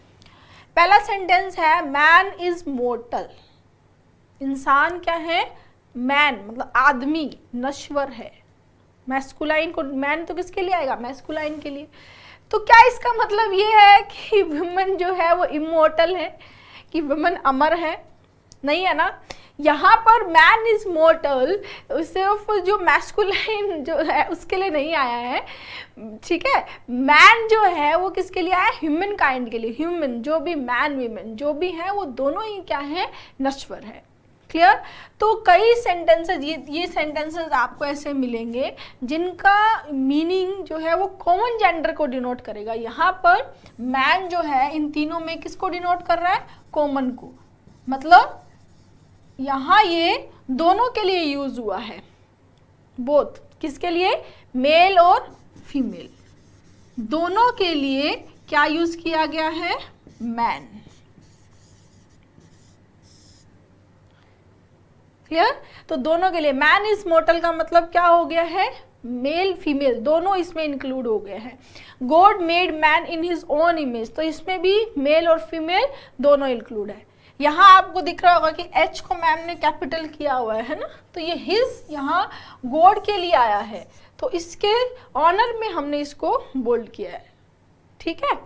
Speaker 1: पहला सेंटेंस है मैन इज मॉर्टल, इंसान क्या है, मैन मतलब आदमी, नश्वर है। मैस्कुलाइन को, मैन तो किसके लिए आएगा, मैस्कुलाइन के लिए। तो क्या इसका मतलब ये है कि वुमेन जो है वो इमोर्टल है, कि वुमेन अमर है? नहीं है ना। यहाँ पर मैन इज मोर्टल सिर्फ जो मैस्कुलाइन जो है उसके लिए नहीं आया है, ठीक है। मैन जो है वो किसके लिए आया, ह्यूमन काइंड के लिए। ह्यूमन जो भी, मैन वीमेन जो भी है वो दोनों ही क्या है, नश्वर है। क्लियर? तो कई सेंटेंसेस, ये सेंटेंसेस आपको ऐसे मिलेंगे जिनका मीनिंग जो है वो कॉमन जेंडर को डिनोट करेगा। यहाँ पर मैन जो है इन तीनों में किसको डिनोट कर रहा है, कॉमन को। मतलब यहाँ ये दोनों के लिए यूज हुआ है, बोथ, किसके लिए, मेल और फीमेल, दोनों के लिए क्या यूज किया गया है, मैन। क्लियर? तो दोनों के लिए मैन इज मॉर्टल का मतलब क्या हो गया है, मेल फीमेल दोनों इसमें इंक्लूड हो गए हैं। God made man in his own image, तो इसमें भी मेल और फीमेल दोनों इंक्लूड है। यहाँ आपको दिख रहा होगा कि एच को मैम ने कैपिटल किया हुआ है ना, तो ये हिज यहाँ गॉड के लिए आया है, तो इसके ऑनर में हमने इसको बोल्ड किया है, ठीक है।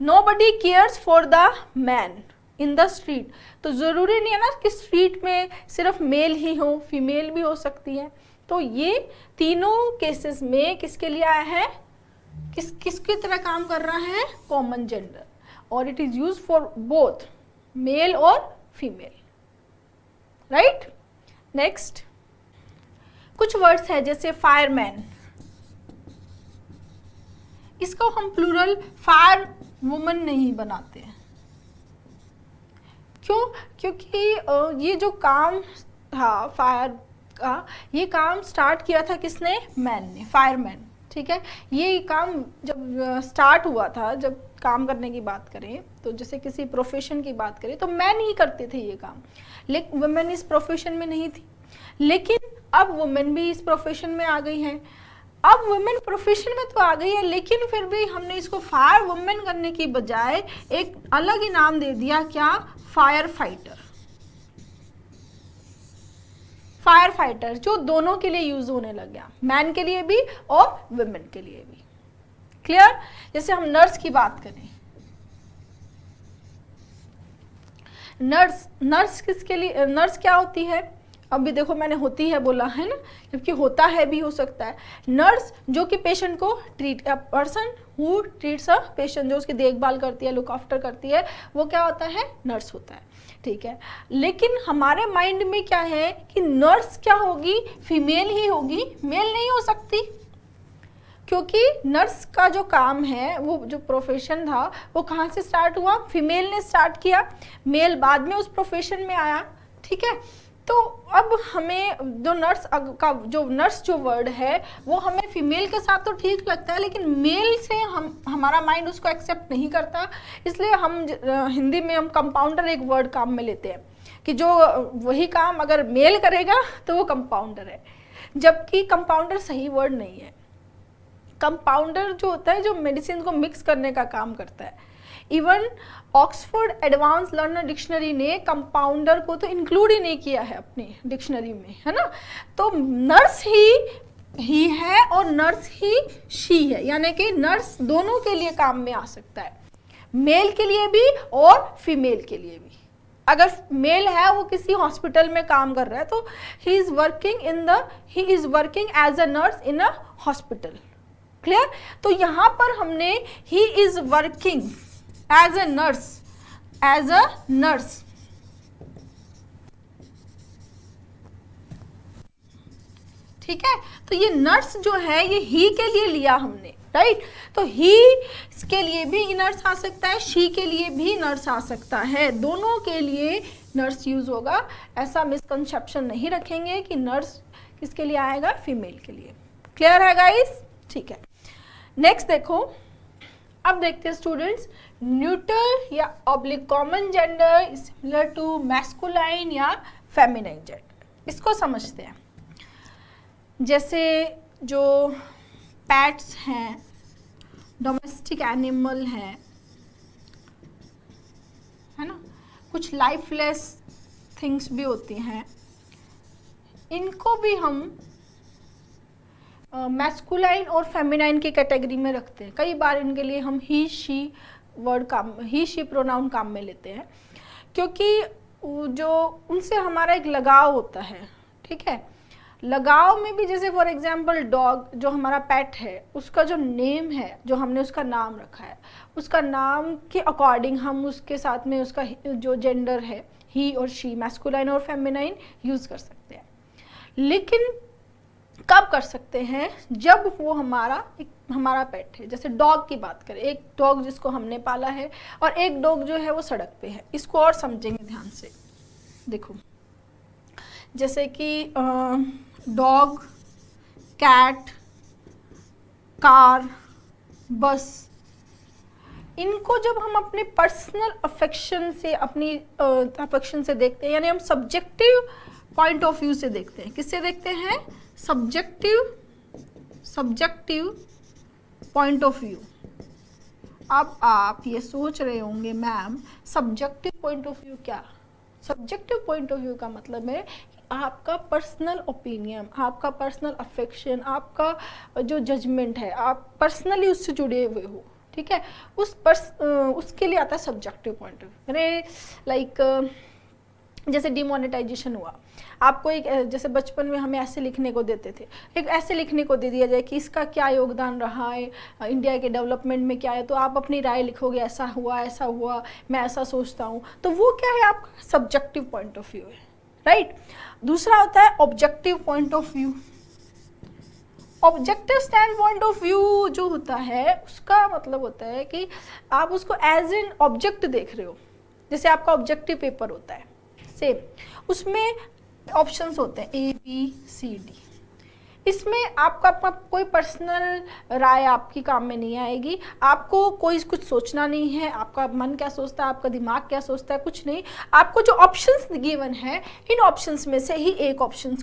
Speaker 1: Nobody cares for the man in the street, तो ज़रूरी नहीं है ना कि स्ट्रीट में सिर्फ मेल ही हो, फीमेल भी हो सकती है। तो ये तीनों केसेस में किसके लिए आया है, किसकी तरह काम कर रहा है, कॉमन जेंडर, और it is use for both male और फीमेल, राइट। नेक्स्ट कुछ वर्ड्स है जैसे फायरमैन, इसको हम प्लूरल फायर वुमन नहीं बनाते हैं, क्यों, क्योंकि ये जो काम था फायर का, ये काम स्टार्ट किया था किसने, मैन ने, फायरमैन, ठीक है। ये काम जब स्टार्ट हुआ था, जब काम करने की बात करें तो जैसे किसी प्रोफेशन की बात करें तो मैन ही करते थे ये काम, लेकिन वुमेन इस प्रोफेशन में नहीं थी। लेकिन अब वुमेन भी इस प्रोफेशन में आ गई हैं। अब वुमेन प्रोफेशन में तो आ गई है, लेकिन फिर भी हमने इसको फायर वुमेन करने की बजाय एक अलग ही नाम दे दिया, क्या, फायर फाइटर। फायर फाइटर जो दोनों के लिए यूज होने लग गया, मैन के लिए भी और वुमेन के लिए भी। क्लियर। जैसे हम नर्स की बात करें, नर्स किसके लिए, नर्स क्या होती है, अभी देखो मैंने होती है बोला है ना, जबकि होता है भी हो सकता है। नर्स जो कि पेशेंट को treat, person who treats a patient, जो उसकी देखभाल करती है, लुक आफ्टर करती है, वो क्या होता है, नर्स होता है, ठीक है। लेकिन हमारे माइंड में क्या है कि नर्स क्या होगी, फीमेल ही होगी, मेल नहीं हो सकती, क्योंकि नर्स का जो काम है, वो जो प्रोफेशन था, वो कहाँ से स्टार्ट हुआ, फीमेल ने स्टार्ट किया, मेल बाद में उस प्रोफेशन में आया, ठीक है। तो अब हमें जो नर्स जो वर्ड है वो हमें फीमेल के साथ तो ठीक लगता है, लेकिन मेल से हमारा माइंड उसको एक्सेप्ट नहीं करता, इसलिए हम हिंदी में हम कंपाउंडर एक वर्ड काम में लेते हैं कि जो वही काम अगर मेल करेगा तो वो कंपाउंडर है, जबकि कंपाउंडर सही वर्ड नहीं है। कंपाउंडर जो होता है जो मेडिसिन को मिक्स करने का काम करता है। Even Oxford advance learner dictionary ने कंपाउंडर को तो इंक्लूड ही नहीं किया है अपनी डिक्शनरी में, है ना। तो नर्स ही है और नर्स ही शी है, यानी कि नर्स दोनों के लिए काम में आ सकता है, मेल के लिए भी और फीमेल के लिए भी। अगर मेल है वो किसी हॉस्पिटल में काम कर रहा है तो he is working as a nurse in a hospital. Clear. तो यहाँ पर हमने he is working as a nurse, ठीक है। तो ये नर्स जो है ये ही के लिए लिया हमने, राइट। तो ही के लिए भी नर्स आ सकता है, शी के लिए भी नर्स आ सकता है, दोनों के लिए नर्स यूज होगा। ऐसा मिसकंसेप्शन नहीं रखेंगे कि नर्स किसके लिए आएगा, फीमेल के लिए। क्लियर है गाइस, ठीक है। नेक्स्ट देखो, अब देखते हैं स्टूडेंट्स, न्यूट्रल या oblique common gender similar to masculine या फेमिनाइन जेंडर, इसको समझते हैं। जैसे जो पैट्स हैं, डोमेस्टिक एनिमल है ना, कुछ लाइफलेस थिंग्स भी होती हैं, इनको भी हम मैस्कुलाइन और फेमिनाइन की कैटेगरी में रखते हैं। कई बार इनके लिए हम ही शी प्रोनाउन काम में लेते हैं, क्योंकि जो उनसे हमारा एक लगाव होता है, ठीक है। लगाव में भी जैसे फॉर एग्जांपल डॉग जो हमारा पेट है, उसका जो नेम है, जो हमने उसका नाम रखा है, उसका नाम के अकॉर्डिंग हम उसके साथ में उसका जो जेंडर है ही और शी, मैस्कुलाइन और फेमिनाइन यूज़ कर सकते हैं। लेकिन कब कर सकते हैं, जब वो हमारा पेट है। जैसे डॉग की बात करें, एक डॉग जिसको हमने पाला है और एक डॉग जो है वो सड़क पे है, इसको और समझेंगे ध्यान से। देखो जैसे कि डॉग, कैट, कार, बस, इनको जब हम अपने पर्सनल अफेक्शन से देखते हैं, यानी हम सब्जेक्टिव पॉइंट ऑफ व्यू से देखते हैं। किससे देखते हैं, subjective subjective point of view. अब आप ये सोच रहे होंगे ma'am subjective point of view क्या? सब्जेक्टिव पॉइंट ऑफ व्यू का मतलब है कि आपका पर्सनल ओपिनियन, आपका पर्सनल अफेक्शन, आपका जो जजमेंट है, आप पर्सनली उससे जुड़े हुए हो, ठीक है, उसके लिए आता है सब्जेक्टिव पॉइंट ऑफ व्यू। मैंने लाइक जैसे डिमोनेटाइजेशन हुआ, आपको एक जैसे बचपन में हमें ऐसे लिखने को देते थे, एक ऐसे लिखने को दे दिया जाए कि इसका क्या योगदान रहा है इंडिया के डेवलपमेंट में, क्या है, तो आप अपनी राय लिखोगे, ऐसा हुआ, मैं ऐसा सोचता हूँ, तो वो क्या है, आपका सब्जेक्टिव पॉइंट ऑफ व्यू है, राइट। दूसरा होता है objective point of view. Objective stand point of view जो होता है उसका मतलब होता है कि आप उसको एज एन ऑब्जेक्ट देख रहे हो। जैसे आपका ऑब्जेक्टिव पेपर होता है सेम, उसमें ऑप्शंस होते हैं A B C D। इसमें आपका अपना कोई पर्सनल राय आपकी काम में नहीं आएगी, आपको कोई कुछ सोचना नहीं है, आपका मन क्या सोचता है, आपका दिमाग क्या सोचता है, कुछ नहीं। आपको जो ऑप्शंस गिवन है, इन ऑप्शंस में से ही एक ऑप्शन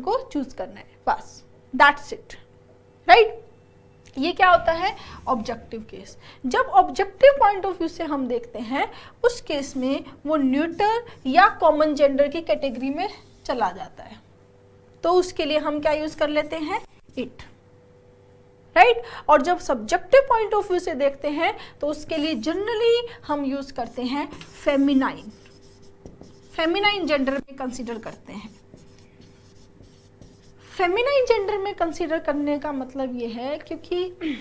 Speaker 1: को चूज करना है, बस, दैट्स इट, राइट। ये क्या होता है, ऑब्जेक्टिव केस। जब ऑब्जेक्टिव पॉइंट ऑफ व्यू से हम देखते हैं, उस केस में वो न्यूट्रल या कॉमन जेंडर की कैटेगरी में चला जाता है, तो उसके लिए हम क्या यूज कर लेते हैं, इट, राइट। और जब सब्जेक्टिव पॉइंट ऑफ व्यू से देखते हैं तो उसके लिए जनरली हम यूज करते हैं फेमिनाइन जेंडर में कंसीडर करते हैं। फेमिनाइन जेंडर में कंसीडर करने का मतलब ये है क्योंकि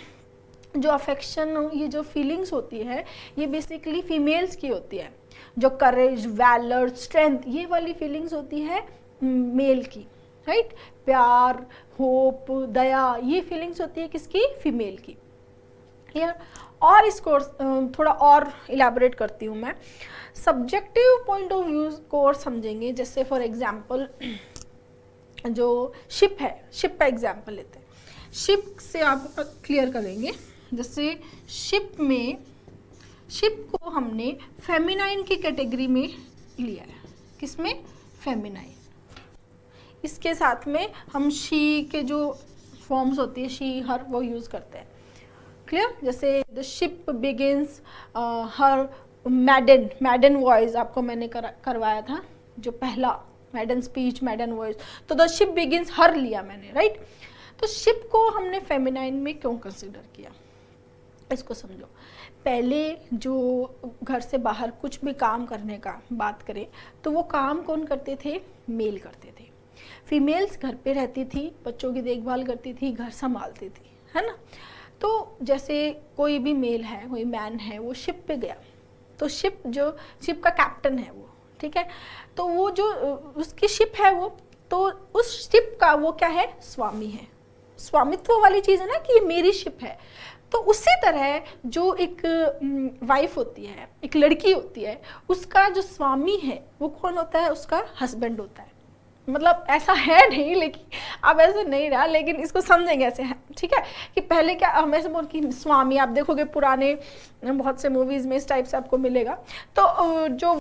Speaker 1: जो अफेक्शन, ये जो फीलिंग्स होती है, ये बेसिकली फीमेल्स की होती है। जो करेज, वैलर, स्ट्रेंथ, ये वाली फीलिंग्स होती है मेल की, राइट। प्यार, होप, दया, ये फीलिंग्स होती है किसकी, फीमेल की, क्लियर। और इसको थोड़ा और इलैबोरेट करती हूँ मैं। सब्जेक्टिव पॉइंट ऑफ व्यू को और समझेंगे, जैसे फॉर एग्जाम्पल जो शिप है, शिप का एग्जाम्पल लेते हैं। शिप से आप क्लियर करेंगे, जैसे शिप को हमने फेमिनाइन की कैटेगरी में लिया है, किसमें, फेमिनाइन। इसके साथ में हम शी के जो फॉर्म्स होती है, शी, हर, वो यूज करते हैं, क्लियर। जैसे the ship begins her मैडन voice, आपको मैंने करवाया था जो पहला मैडन स्पीच, मैडन वॉइस, तो द शिप बिगिंस हर लिया मैंने, राइट। तो शिप को हमने फेमिनाइन में क्यों कंसीडर किया, इसको समझो। पहले जो घर से बाहर कुछ भी काम करने का बात करें तो वो काम कौन करते थे, मेल करते थे। फीमेल्स घर पे रहती थी, बच्चों की देखभाल करती थी, घर संभालती थी, है ना। तो जैसे कोई भी मेल है, कोई मैन है, वो शिप पे गया, तो शिप का कैप्टन है वो, ठीक है, तो वो जो उसकी शिप है वो, तो उस शिप का वो क्या है, स्वामी है। स्वामित्व वाली चीज़ है ना कि ये मेरी शिप है। तो उसी तरह जो एक वाइफ होती है, एक लड़की होती है, उसका जो स्वामी है वो कौन होता है, उसका हस्बैंड होता है। मतलब ऐसा है नहीं, लेकिन अब ऐसे नहीं रहा, लेकिन इसको समझेंगे ऐसे है, ठीक है। कि पहले क्या हम ऐसे बोल कि स्वामी, आप देखोगे पुराने बहुत से मूवीज़ में इस टाइप से आपको मिलेगा। तो जो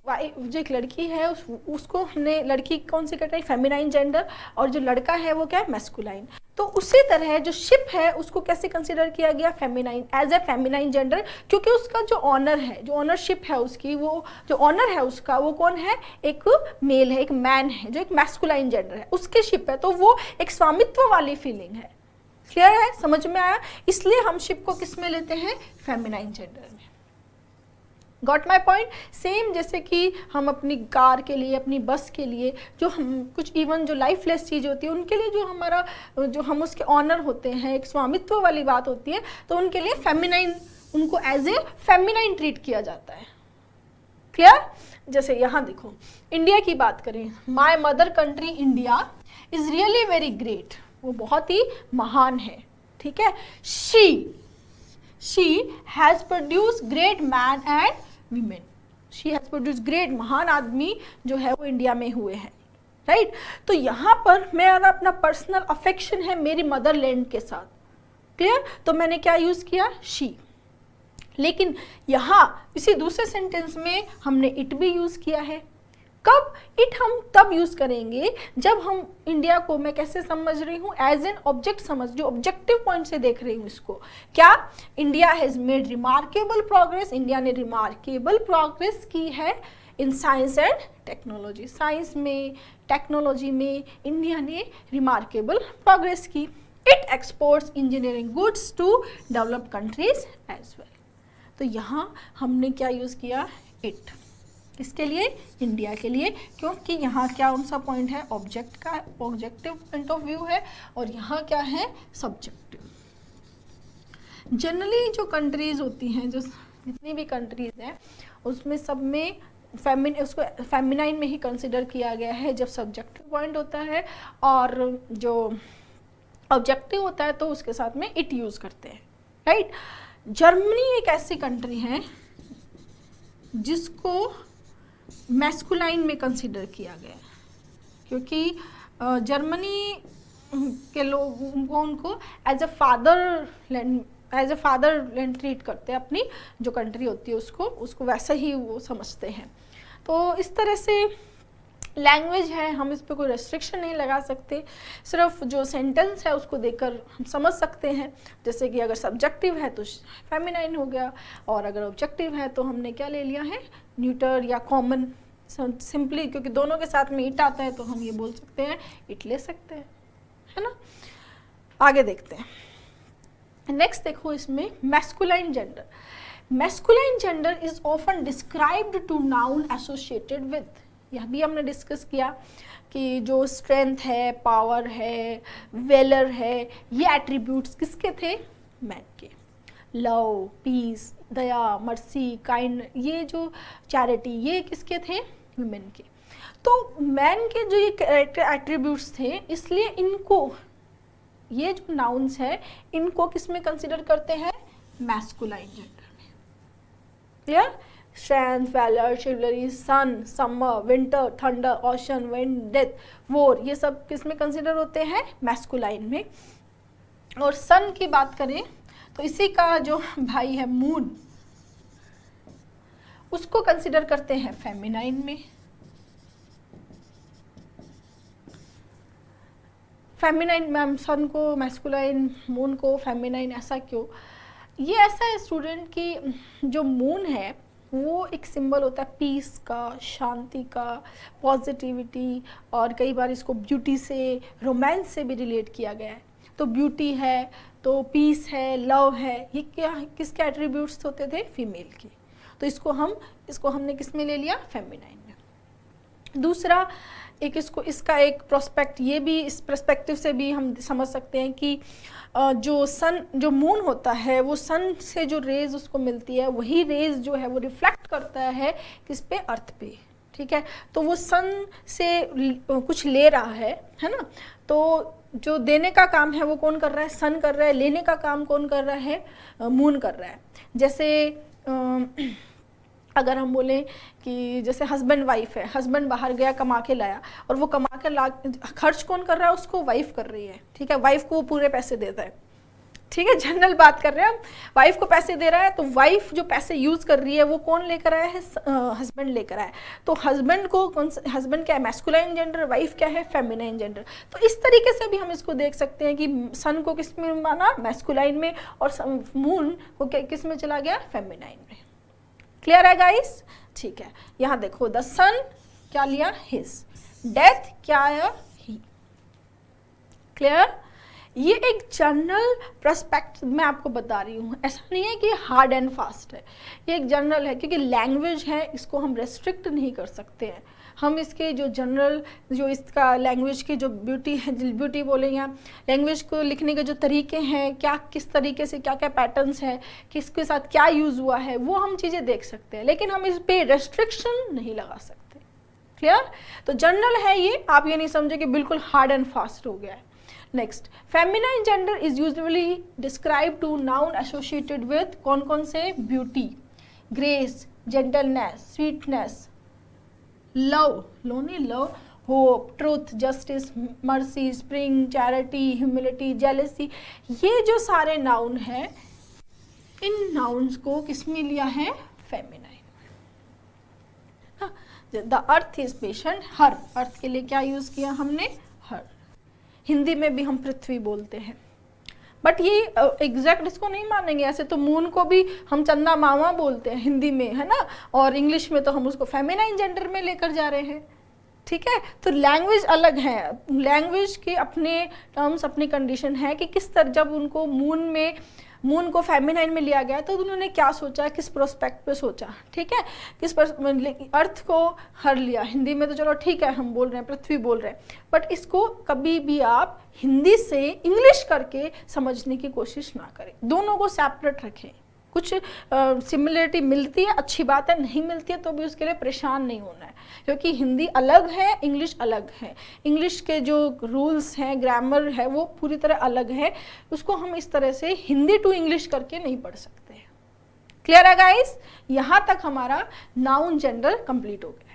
Speaker 1: एक लड़की है उसको हमने, लड़की कौन सी कहते हैं, फेमिनाइन जेंडर, और जो लड़का है वो क्या है, मैस्कुलाइन। तो उसी तरह जो शिप है उसको कैसे कंसीडर किया गया, feminine, as a feminine gender, क्योंकि उसका जो ऑनर है, जो ऑनरशिप है उसकी, वो जो ऑनर है उसका, वो कौन है, एक मेल है, एक मैन है, जो एक मैस्कुलाइन जेंडर है, उसकी शिप है, तो वो एक स्वामित्व वाली फीलिंग है। क्लियर है, समझ में आया। इसलिए हम शिप को किस में लेते हैं, फेमिनाइन जेंडर में। Got my point. सेम जैसे कि हम अपनी कार के लिए, अपनी बस के लिए, जो हम कुछ इवन जो लाइफलेस चीज़ होती है उनके लिए जो हम उसके ऑनर होते हैं, एक स्वामित्व वाली बात होती है, तो उनके लिए फेमिनाइन, उनको एज ए फेमिनाइन ट्रीट किया जाता है। क्लियर। जैसे यहाँ देखो, इंडिया की बात करें, my mother country India is really very great, वो बहुत ही महान है, ठीक है। She has produce great man and women, she has produce great, महान आदमी जो है वो इंडिया में हुए हैं, राइट। तो यहाँ पर मेरा अपना पर्सनल अफेक्शन है मेरी मदरलैंड के साथ, क्लियर। तो मैंने क्या यूज किया, शी। लेकिन यहाँ इसी दूसरे सेंटेंस में हमने इट भी यूज किया है। कब इट हम तब यूज करेंगे जब हम इंडिया को, मैं कैसे समझ रही हूँ, एज एन ऑब्जेक्ट समझ, जो ऑब्जेक्टिव पॉइंट से देख रही हूँ इसको। क्या? India has made remarkable progress, India ने रिमार्केबल प्रोग्रेस की है in science and technology, science में, टेक्नोलॉजी में इंडिया ने रिमार्केबल प्रोग्रेस की। It exports engineering goods to developed countries as well. तो यहाँ हमने क्या यूज़ किया? इट। किसके लिए? इंडिया के लिए, क्योंकि यहाँ क्या कौन सा पॉइंट है? ऑब्जेक्ट का, ऑब्जेक्टिव पॉइंट ऑफ व्यू है, और यहाँ क्या है? सब्जेक्टिव। जनरली जो कंट्रीज होती हैं, जो जितनी भी कंट्रीज हैं, उसमें सब में उसको फेमिनाइन में ही कंसिडर किया गया है जब सब्जेक्टिव पॉइंट होता है, और जो ऑब्जेक्टिव होता है तो उसके साथ में इट यूज़ करते हैं, राइट। जर्मनी एक ऐसी कंट्री है जिसको मैस्कुलाइन में कंसिडर किया गया है, क्योंकि जर्मनी के लोग उनको as a fatherland treat करते हैं, अपनी जो कंट्री होती है उसको वैसे ही वो समझते हैं। तो इस तरह से लैंग्वेज है, हम इस पर कोई रेस्ट्रिक्शन नहीं लगा सकते, सिर्फ जो सेंटेंस है उसको देखकर हम समझ सकते हैं। जैसे कि अगर सब्जेक्टिव है तो फेमिनाइन हो गया, और अगर ऑब्जेक्टिव है तो हमने क्या ले लिया है? न्यूटर या कॉमन। सिंपली क्योंकि दोनों के साथ में इट आता है तो हम ये बोल सकते हैं, इट ले सकते हैं, है ना। आगे देखते हैं। नेक्स्ट देखो इसमें masculine gender. Masculine gender is often described to noun associated with, यह भी हमने डिस्कस किया कि जो स्ट्रेंथ है, पावर है, वेलर है, ये एट्रीब्यूट्स किसके थे? मैन के। लव, पीस, दया, मर्सी, काइंड, ये जो चैरिटी, ये किसके थे? वुमेन के। तो मैन के जो ये एट्रीब्यूट्स थे, इसलिए इनको, ये जो नाउन्स है, इनको किस में कंसिडर करते हैं? मैस्कुलाइन जेंडर में। Clear? Strength, valour, chivalry, sun, summer, winter, thunder, ocean, wind, death, war, ये सब किस में कंसिडर होते हैं? मैस्कुलाइन में। और सन की बात करें तो इसी का जो भाई है मून, उसको कंसिडर करते हैं फेमिनाइन में। फेमिनाइन, मैम सन को मैस्कुलाइन, मून को फेमिनाइन, ऐसा क्यों? ये ऐसा है स्टूडेंट कि जो मून है वो एक सिंबल होता है पीस का, शांति का, पॉजिटिविटी, और कई बार इसको ब्यूटी से, रोमांस से भी रिलेट किया गया है। तो ब्यूटी है, तो पीस है, लव है, ये क्या किसके एट्रीब्यूट्स होते थे? फीमेल के। तो इसको हमने किस में ले लिया? फेमिनाइन में। दूसरा एक इसका एक प्रोस्पेक्ट, ये भी इस पर्सपेक्टिव से भी हम समझ सकते हैं कि जो मून होता है, वो सन से जो रेज उसको मिलती है, वही रेज जो है वो रिफ्लेक्ट करता है किस पे? अर्थ पे, ठीक है। तो वो सन से कुछ ले रहा है ना। तो जो देने का काम है वो कौन कर रहा है? सन कर रहा है। लेने का काम कौन कर रहा है? मून कर रहा है। जैसे अगर हम बोलें कि जैसे हस्बैंड वाइफ है, हस्बैंड बाहर गया, कमा के लाया, और वो कमा के ला, खर्च कौन कर रहा है? उसको वाइफ कर रही है, ठीक है। वाइफ को वो पूरे पैसे देता है, ठीक है, जनरल बात कर रहे हैं हम। वाइफ को पैसे दे रहा है, तो वाइफ जो पैसे यूज कर रही है वो कौन लेकर आया है? हस्बैंड लेकर आया। तो हस्बैंड को हस्बैंड क्या है? मैस्कुलाइन जेंडर, वाइफ क्या है? Feminine gender. तो इस तरीके से भी हम इसको देख सकते हैं कि सन को किस में माना? मैस्कुलाइन में, और मून को किस में चला गया? फेमिनाइन में। क्लियर है गाइस? ठीक है। यहाँ देखो, द सन क्या लिया? हिज। डेथ क्या आया? ही। क्लियर? ये एक जनरल पर्सपेक्टिव मैं आपको बता रही हूँ, ऐसा नहीं है कि हार्ड एंड फास्ट है, ये एक जनरल है, क्योंकि लैंग्वेज है, इसको हम रेस्ट्रिक्ट नहीं कर सकते हैं। हम इसके जो जनरल, जो इसका लैंग्वेज की जो ब्यूटी है, ब्यूटी बोले या लैंग्वेज को लिखने के जो तरीके हैं, क्या किस तरीके से क्या क्या पैटर्न्स हैं, किसके साथ क्या यूज़ हुआ है, वो हम चीज़ें देख सकते हैं, लेकिन हम इस पर रेस्ट्रिक्शन नहीं लगा सकते। क्लियर? तो जनरल है ये, आप ये नहीं समझे कि बिल्कुल हार्ड एंड फास्ट हो गया है। Next, feminine gender is usually describe to noun associated with कौन कौन से? Beauty, grace, gentleness, sweetness, love, lonely love, hope, truth, justice, mercy, spring, charity, humility, jealousy, ये जो सारे नाउन हैं, इन नाउन्स को किस में लिया है? Feminine. The earth is mentioned her, earth के लिए क्या यूज किया हमने, हर। हिंदी में भी हम पृथ्वी बोलते हैं, बट ये एग्जैक्ट इसको नहीं मानेंगे। ऐसे तो मून को भी हम चंदा मामा बोलते हैं हिंदी में, है ना, और इंग्लिश में तो हम उसको फेमिनाइन जेंडर में लेकर जा रहे हैं, ठीक है। तो लैंग्वेज अलग है, लैंग्वेज के अपने टर्म्स, अपनी कंडीशन है कि किस तरह जब उनको मून को फेमिनाइन में लिया गया तो उन्होंने क्या सोचा, किस प्रोस्पेक्ट पे सोचा, ठीक है, अर्थ को हर लिया। हिंदी में तो चलो ठीक है हम बोल रहे हैं, पृथ्वी बोल रहे हैं, बट इसको कभी भी आप हिंदी से इंग्लिश करके समझने की कोशिश ना करें, दोनों को सेपरेट रखें। कुछ सिमिलरिटी मिलती है, अच्छी बात है, नहीं मिलती है तो भी उसके लिए परेशान नहीं होना है, क्योंकि हिंदी अलग है, इंग्लिश अलग है। इंग्लिश के जो रूल्स हैं, ग्रामर है, वो पूरी तरह अलग है, उसको हम इस तरह से हिंदी टू इंग्लिश करके नहीं पढ़ सकते। क्लियर है गाइस? यहाँ तक हमारा नाउन जेंडर कंप्लीट हो गया।